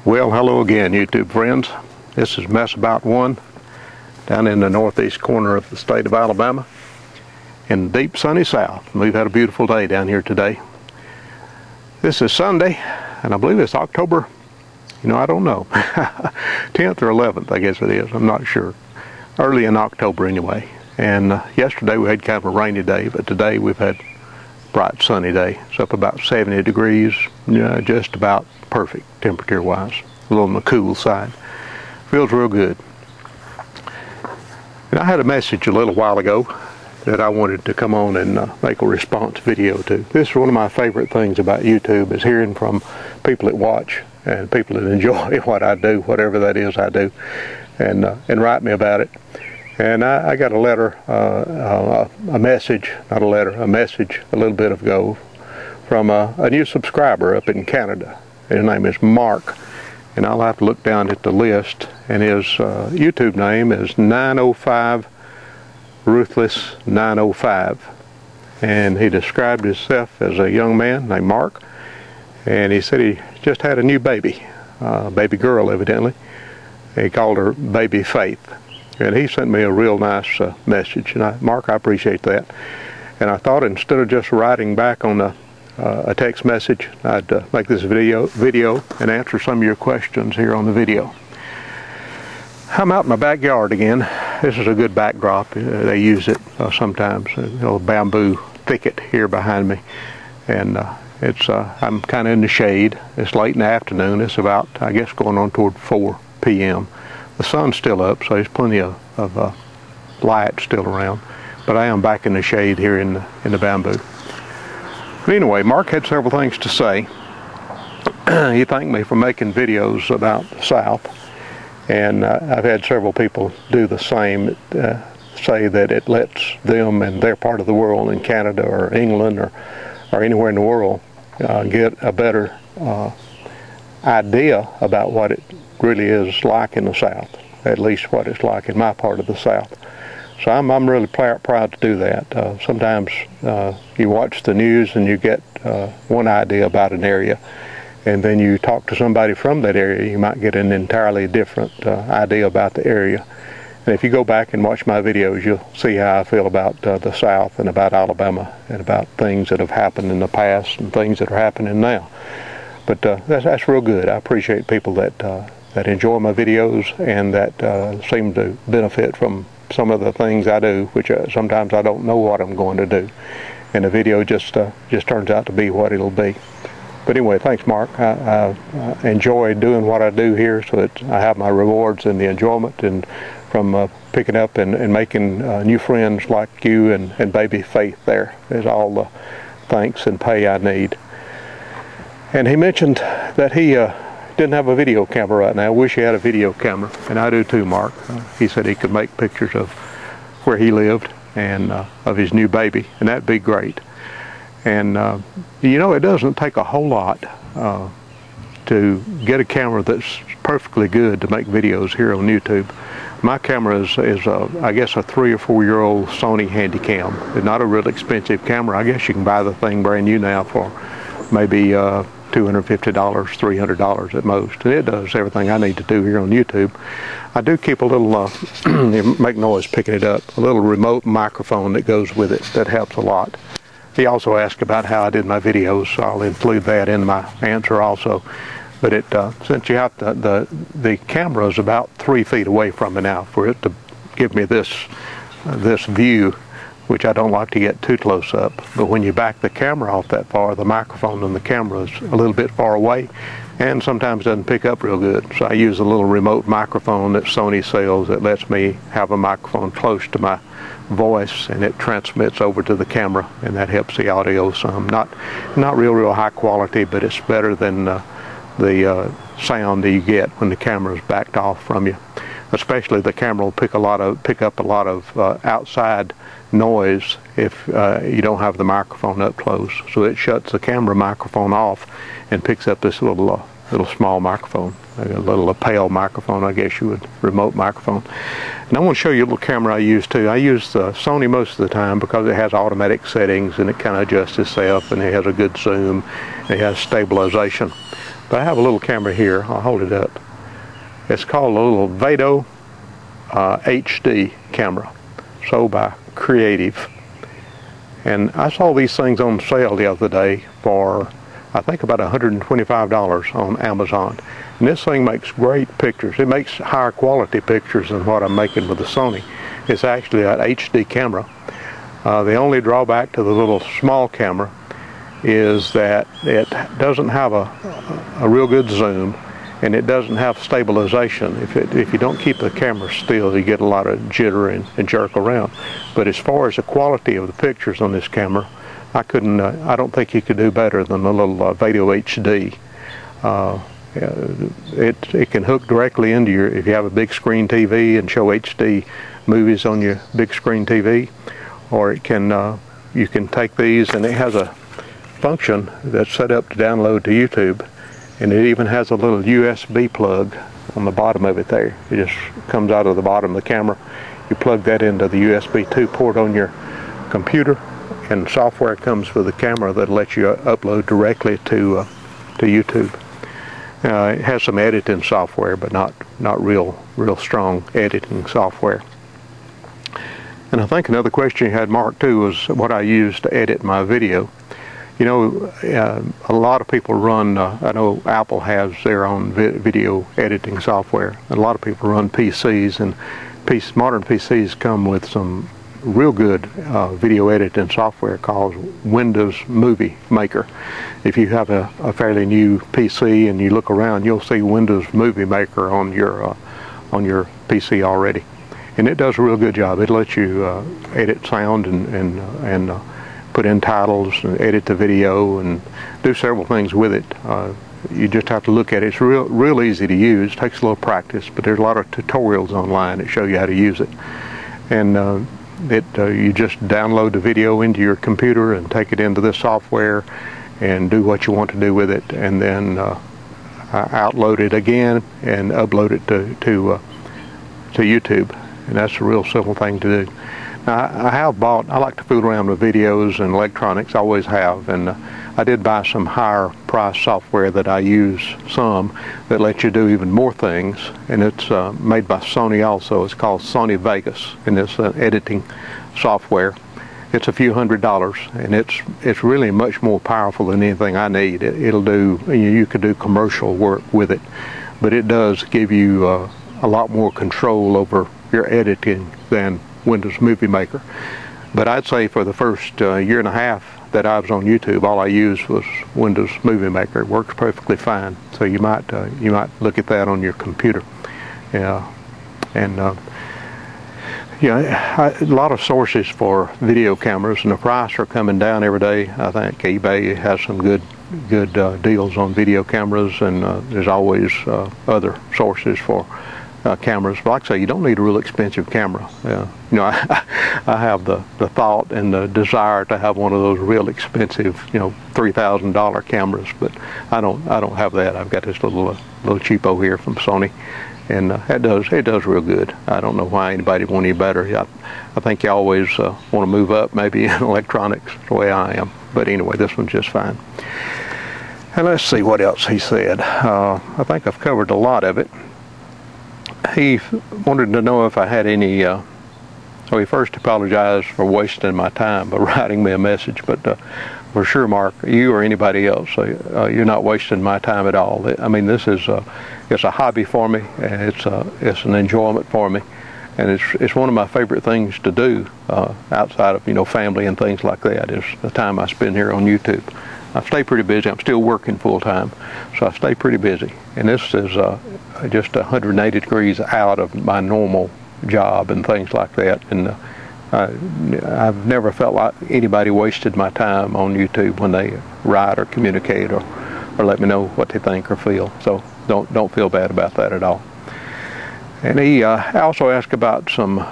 Well, hello again, YouTube friends. This is Mess About One down in the northeast corner of the state of Alabama in the deep sunny south. We've had a beautiful day down here today. This is Sunday, and I believe it's October, I don't know, 10th or 11th, I guess it is. I'm not sure. Early in October anyway. And yesterday we had kind of a rainy day, but today we've had a bright sunny day. It's up about 70 degrees, just about perfect temperature wise, a little on the cool side. Feels real good. And I had a message a little while ago that I wanted to come on and make a response video to. This is one of my favorite things about YouTube, is hearing from people that watch and people that enjoy what I do, whatever that is I do, and write me about it. And I got a letter, a message a little bit ago from a new subscriber up in Canada. His name is Mark, and I'll have to look down at the list, and his YouTube name is 905 Ruthless 905, and he described himself as a young man named Mark, and he said he just had a new baby, baby girl evidently. He called her Baby Faith, and he sent me a real nice message, and Mark, I appreciate that. And I thought instead of just writing back on a text message, I'd make this video and answer some of your questions here on the video. I'm out in my backyard again. This is a good backdrop. They use it sometimes. A little bamboo thicket here behind me, and I'm kind of in the shade. It's late in the afternoon. It's about, I guess, going on toward 4 p.m. The sun's still up, so there's plenty of light still around. But I am back in the shade here in the bamboo. But anyway, Mark had several things to say. He thanked me for making videos about the South, and I've had several people do the same, say that it lets them in their part of the world, in Canada or England or anywhere in the world, get a better idea about what it really is like in the South, at least what it's like in my part of the South. So I'm really proud to do that. Sometimes you watch the news and you get one idea about an area, and then you talk to somebody from that area, you might get an entirely different idea about the area. And if you go back and watch my videos, you'll see how I feel about the South and about Alabama and about things that have happened in the past and things that are happening now. But that's real good. I appreciate people that enjoy my videos and that seem to benefit from some of the things I do, which sometimes I don't know what I'm going to do, and the video just turns out to be what it'll be. But anyway, thanks, Mark. I enjoy doing what I do here, so that I have my rewards and the enjoyment, and from picking up and making new friends like you and Baby Faith. There is all the thanks and pay I need. And he mentioned that he didn't have a video camera right now. I wish he had a video camera, and I do too, Mark. He said he could make pictures of where he lived and of his new baby, and that'd be great. And it doesn't take a whole lot to get a camera that's perfectly good to make videos here on YouTube. My camera is I guess a 3 or 4 year old Sony Handycam. It's not a real expensive camera. I guess you can buy the thing brand new now for maybe $250, $300 at most, and it does everything I need to do here on YouTube. I do keep a little, make noise picking it up, a little remote microphone that goes with it. That helps a lot. He also asked about how I did my videos, so I'll include that in my answer also. But since you have the camera is about 3 feet away from me now, for it to give me this view, which I don't like to get too close up. But when you back the camera off that far, the microphone and the camera is a little bit far away, and sometimes doesn't pick up real good. So I use a little remote microphone that Sony sells that lets me have a microphone close to my voice, and it transmits over to the camera, and that helps the audio some. Not real high quality, but it's better than the sound that you get when the camera is backed off from you. Especially the camera will pick up a lot of outside noise if you don't have the microphone up close. So it shuts the camera microphone off and picks up this little small microphone, a little lapel microphone, I guess you would, remote microphone. And I want to show you a little camera I use too. I use the Sony most of the time because it has automatic settings and it kind of adjusts itself, and it has a good zoom, and it has stabilization. But I have a little camera here. I'll hold it up. It's called a little Vado HD camera, sold by Creative. And I saw these things on sale the other day for, I think, about $125 on Amazon. And this thing makes great pictures. It makes higher quality pictures than what I'm making with the Sony. It's actually an HD camera. The only drawback to the little small camera is that it doesn't have a real good zoom, and it doesn't have stabilization. If you don't keep the camera still, you get a lot of jitter and jerk around. But as far as the quality of the pictures on this camera, I don't think you could do better than the little Vado HD. It can hook directly into if you have a big screen TV and show HD movies on your big screen TV, or it can you can take these, and it has a function that's set up to download to YouTube. And it even has a little USB plug on the bottom of it there. It just comes out of the bottom of the camera. You plug that into the USB 2 port on your computer, and software comes with the camera that lets you upload directly to YouTube. It has some editing software, but not real strong editing software. And I think another question you had, Mark, too, was what I use to edit my video. You know, a lot of people run, I know Apple has their own video editing software. A lot of people run PCs, and modern PCs come with some real good video editing software called Windows Movie Maker. If you have a fairly new PC and you look around, you'll see Windows Movie Maker on your PC already. And it does a real good job. It lets you edit sound and put in titles and edit the video and do several things with it. You just have to look at it. It's real easy to use. It takes a little practice, but there's a lot of tutorials online that show you how to use it. And you just download the video into your computer and take it into this software and do what you want to do with it, and then outload it again and upload it to YouTube. And that's a real simple thing to do. Now, I like to fool around with videos and electronics, I always have, and I did buy some higher price software that I use some that lets you do even more things, and it's made by Sony also. It's called Sony Vegas, and it's an editing software. It's a few $100s, and it's really much more powerful than anything I need. It'll do, you could do commercial work with it, but it does give you a lot more control over your editing than Windows Movie Maker. But I'd say for the first year and a half that I was on YouTube, all I used was Windows Movie Maker. It works perfectly fine. So you might look at that on your computer. Yeah, and a lot of sources for video cameras, and the price are coming down every day. I think eBay has some good deals on video cameras, and there's always other sources for cameras. But like I say, you don't need a real expensive camera. You know, I have the thought and the desire to have one of those real expensive, $3,000 cameras, but I don't have that. I've got this little cheapo here from Sony, and it does real good. I don't know why anybody want any better. I think you always want to move up, maybe in electronics, the way I am. But anyway, this one's just fine. And let's see what else he said. I think I've covered a lot of it. He wanted to know if I had any, he first apologized for wasting my time by writing me a message, but for sure, Mark, you or anybody else, you're not wasting my time at all. I mean, this is it's a hobby for me, and it's an enjoyment for me, and it's one of my favorite things to do outside of family and things like that. Is the time I spend here on YouTube. I stay pretty busy. I'm still working full time, so I stay pretty busy. And this is just 180 degrees out of my normal job and things like that. And I've never felt like anybody wasted my time on YouTube when they write or communicate or let me know what they think or feel. So don't feel bad about that at all. And he also asked about some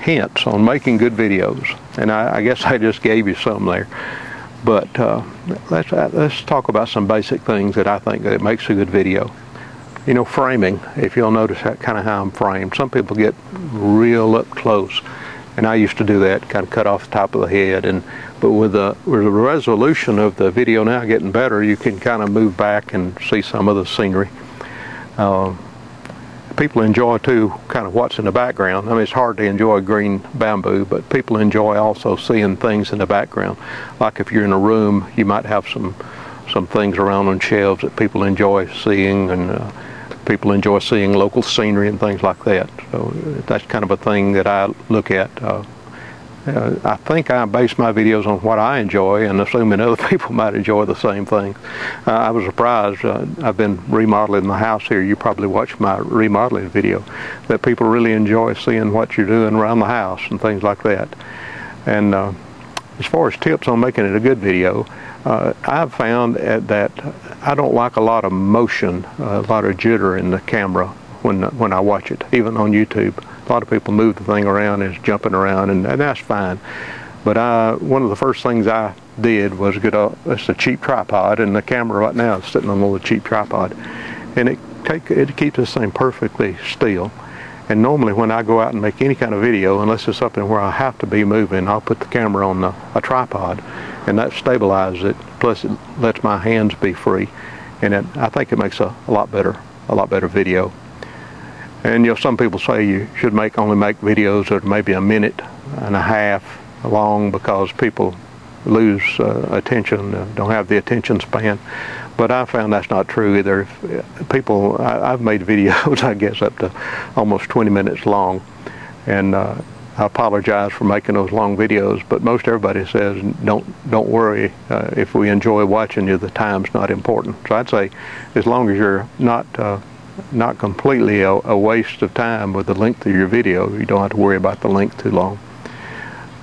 hints on making good videos, and I guess I just gave you some there. But let's talk about some basic things that I think that makes a good video. Framing, if you'll notice that kind of how I'm framed. Some people get real up close And I used to do that, kind of cut off the top of the head. But with the resolution of the video now getting better, you can kind of move back and see some of the scenery. People enjoy too kind of what's in the background. I mean, it's hard to enjoy green bamboo, but people enjoy also seeing things in the background. Like if you're in a room, you might have some things around on shelves that people enjoy seeing, and people enjoy seeing local scenery and things like that. So that's kind of a thing that I look at. I think I base my videos on what I enjoy, and assuming other people might enjoy the same thing. I was surprised. I've been remodeling the house here. You probably watched my remodeling video, that people really enjoy seeing what you're doing around the house and things like that. And as far as tips on making it a good video, I've found that I don't like a lot of motion, a lot of jitter in the camera when I watch it, even on YouTube. A lot of people move the thing around and it's jumping around, and that's fine. But one of the first things I did was get it's a cheap tripod, and the camera right now is sitting on a little cheap tripod, and it keeps this thing perfectly still. And normally when I go out and make any kind of video, unless it's something where I have to be moving, I'll put the camera on a tripod, and that stabilizes it. Plus it lets my hands be free, and I think it makes a lot better video. And some people say you should only make videos that are maybe a minute and a half long, because people lose attention, don't have the attention span. But I found that's not true either. I've made videos, I guess, up to almost 20 minutes long, and I apologize for making those long videos, but most everybody says don't worry, if we enjoy watching you, the time's not important. So I'd say as long as you're not completely a waste of time with the length of your video, you don't have to worry about the length too long.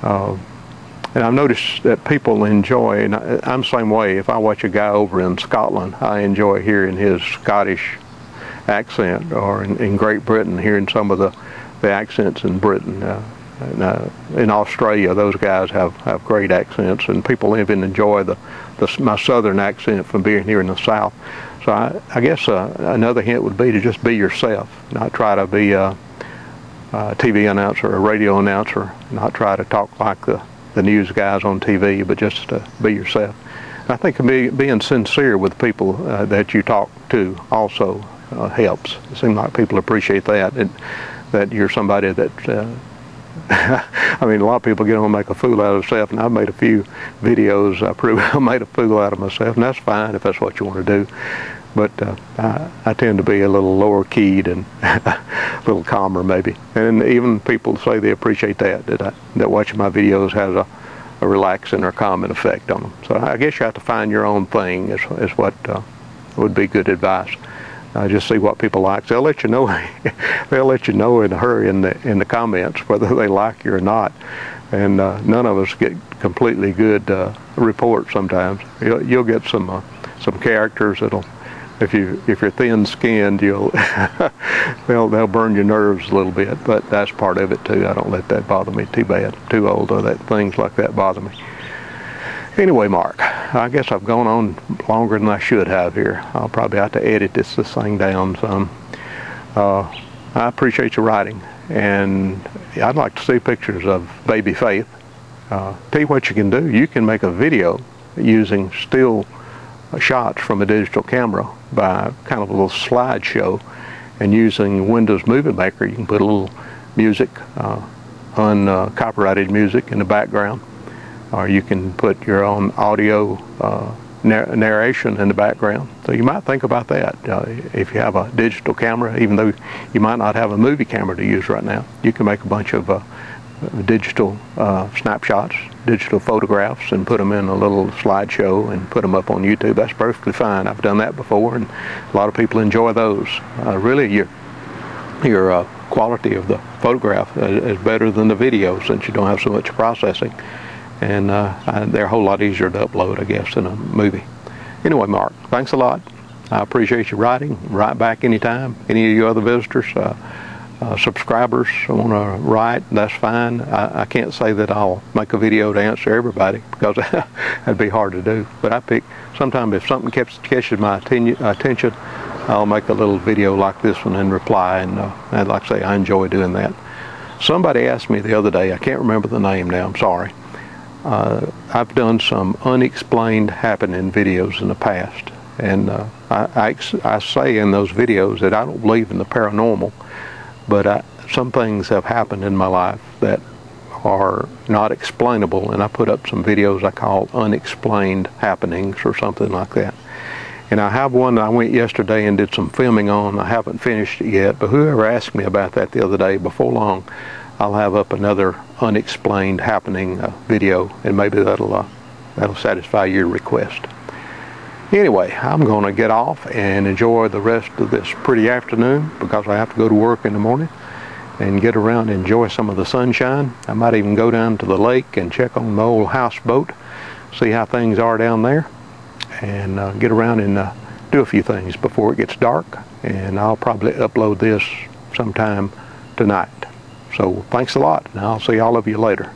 And I've noticed that people enjoy, and I'm the same way. If I watch a guy over in Scotland, I enjoy hearing his Scottish accent, or in Great Britain, hearing some of the accents in Britain. In Australia, those guys have great accents, and people even enjoy my southern accent from being here in the South. So I guess another hint would be to just be yourself, not try to be a TV announcer or a radio announcer, not try to talk like the news guys on TV, but just be yourself. And I think being sincere with people that you talk to also helps. It seems like people appreciate that you're somebody that I mean, a lot of people get on and make a fool out of themselves, and I've made a few videos I prove I made a fool out of myself, and that's fine if that's what you want to do. But I tend to be a little lower keyed and a little calmer maybe. And even people say they appreciate that watching my videos has a relaxing or calming effect on them. So I guess you have to find your own thing is what would be good advice. Just see what people like. They'll let you know. They'll let you know in a hurry in the comments whether they like you or not. And none of us get completely good reports. Sometimes you'll get some characters that'll, if you're thin-skinned, they'll burn your nerves a little bit. But that's part of it too. I don't let that bother me too bad. I'm too old to let things like that bother me. Anyway, Mark, I guess I've gone on longer than I should have here. I'll probably have to edit this thing down some. I appreciate your writing, and I'd like to see pictures of baby Faith. Tell you what you can do. You can make a video using still shots from a digital camera by kind of a little slideshow, and using Windows Movie Maker, you can put a little music, uncopyrighted music in the background. Or you can put your own audio narration in the background. So you might think about that. If you have a digital camera, even though you might not have a movie camera to use right now, you can make a bunch of digital snapshots, digital photographs, and put them in a little slideshow and put them up on YouTube. That's perfectly fine. I've done that before, and a lot of people enjoy those. Really, your quality of the photograph is better than the video, since you don't have so much processing. And they're a whole lot easier to upload, I guess, than a movie. Anyway, Mark, thanks a lot. I appreciate you writing. Write back anytime. Any of you other visitors, subscribers want to write, that's fine. I can't say that I'll make a video to answer everybody, because that'd be hard to do. But I pick, sometimes if something catches my attention, I'll make a little video like this one and reply. And like I say, I enjoy doing that. Somebody asked me the other day, I can't remember the name now, I'm sorry. I've done some unexplained happening videos in the past, and I say in those videos that I don't believe in the paranormal, but some things have happened in my life that are not explainable, and I put up some videos I call unexplained happenings or something like that. And I have one that I went yesterday and did some filming on. I haven't finished it yet, but whoever asked me about that the other day, before long I'll have up another unexplained happening video, and maybe that'll satisfy your request. Anyway, I'm going to get off and enjoy the rest of this pretty afternoon, because I have to go to work in the morning, and get around and enjoy some of the sunshine. I might even go down to the lake and check on the old houseboat, see how things are down there, and get around and do a few things before it gets dark. And I'll probably upload this sometime tonight. So thanks a lot, and I'll see all of you later.